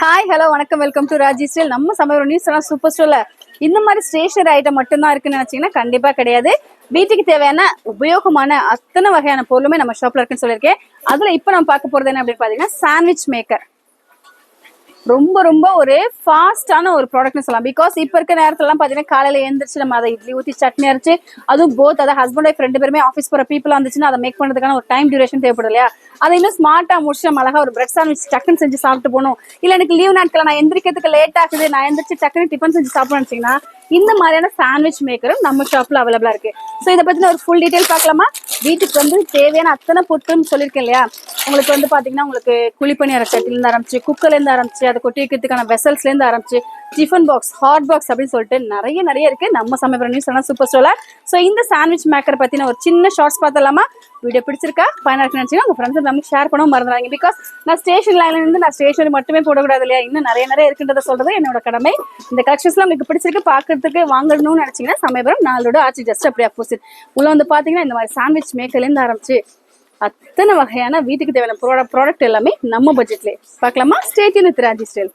Hi hello வணக்கம், welcome to Raji style. நம்ம சமையல் நியூஸ் எல்லாம் சூப்பர் ஸ்டோர்ல இந்த மாதிரி ஸ்டேஷனரி ஐட்டம் மட்டும்தான் இருக்குன்னு நினைச்சீங்கன்னா கண்டிப்பா கிடையாது. வீட்டுக்கு தேவையான உபயோகமான அத்தனை வகையான பொருளுமே நம்ம ஷாப்ல இருக்குன்னு சொல்லியிருக்கேன். அதுல இப்ப நம்ம பார்க்க போறது என்ன அப்படின்னு பாத்தீங்கன்னா சாண்ட்விச் மேக்கர். ரொம்ப ரொம்ப ஒரு ஃபாஸ்டான ஒரு ப்ராடக்ட்னு சொல்லலாம். பிகாஸ் இப்போ இருக்க நேரத்துலலாம் பார்த்தீங்கன்னா காலையில் எழுந்திரிச்சு நம்ம அதை இட்லி ஊற்றி சட்னி அரைச்சு, அதுவும் போத் அதை ஹஸ்பண்ட் ஒய்ஃப் ரெண்டு பேருமே ஆஃபீஸ் போகிற பீப்புளாக இருந்துச்சுன்னா அதை மேக் பண்ணுறதுக்கான ஒரு டைம் டியூரேஷன் தேவைப்படும் இல்லையா? அதை இன்னும் ஸ்மார்ட்டாக முடிச்சு நம்ம அழகாக ஒரு பிரெட் சாண்ட்விச் டக்குன்னு செஞ்சு சாப்பிட்டு போகணும். இல்லை எனக்கு லீவ் நாட்கள் நான் எந்திரிக்கிறதுக்கு லேட் ஆகுது, நான் எந்திரிச்சு டக்குன்னு டிஃபன் செஞ்சு சாப்பிடணும்னு வச்சிங்கன்னா இந்த மாதிரியான சாண்ட்விச் மேக்கரும் நம்ம ஷாப்ல அவைலபிளா இருக்கு. ஸோ இதை பத்தின ஒரு ஃபுல் டீடைல் பார்க்கலாமா? வீட்டுக்கு வந்து தேவையான அத்தனை பொருட்களும் சொல்லியிருக்கேன் இல்லையா? உங்களுக்கு வந்து பாத்தீங்கன்னா உங்களுக்கு குழிப்பணியார சட்டிலேருந்து ஆரம்பிச்சு, குக்கர்லேருந்து ஆரம்பிச்சு, அதை கொட்டி வைக்கிறதுக்கான வெசல்ஸ்லேருந்து ஆரம்பிச்சு, டிஃபன் பாக்ஸ், ஹாட் பாக்ஸ் அப்படின்னு சொல்லிட்டு நிறைய இருக்கு நம்ம சமைக்கிற நியூஸ் எல்லாம் சூப்பர் ஸ்டோர்ல. ஸோ இந்த சாண்ட்விச் மேக்கர் பத்தின ஒரு சின்ன ஷார்ட்ஸ் பார்த்தலாமா? வீடியோ பிடிச்சிருக்கா, பயனா இருக்குன்னு நினைச்சீங்கன்னா உங்க ஃப்ரெண்ட்ஸ் நமக்கு ஷேர் பண்ணவும் மறந்துடாங்க. பிகாஸ் நான் ஸ்டேஷன் லைன்ல இருந்து நான் ஸ்டேஷனரி மட்டுமே போடக்கூடாது இல்லையா? இன்னும் நிறைய இருக்குன்றத சொல்றது என்னோட கடமை. இந்த கலெக்ஷன்ஸ்லாம் உங்களுக்கு பிடிச்சிருக்கு, பார்க்கறதுக்கு வாங்கணும்னு நினைச்சீங்கன்னா சமயபுரம் 4 ரோடு ஆர்ச்சி ஜஸ்ட் அப்படி ஆப்போசிட் உள்ள வந்து பாத்தீங்கன்னா இந்த மாதிரி சாண்ட்விச் மேக்கர்லேருந்து ஆரம்பிச்சு அத்தனை வகையான வீட்டுக்கு தேவையான ப்ராடக்ட் எல்லாமே நம்ம பட்ஜெட்லேயே பார்க்கலாமா? Stay tune with Raji style.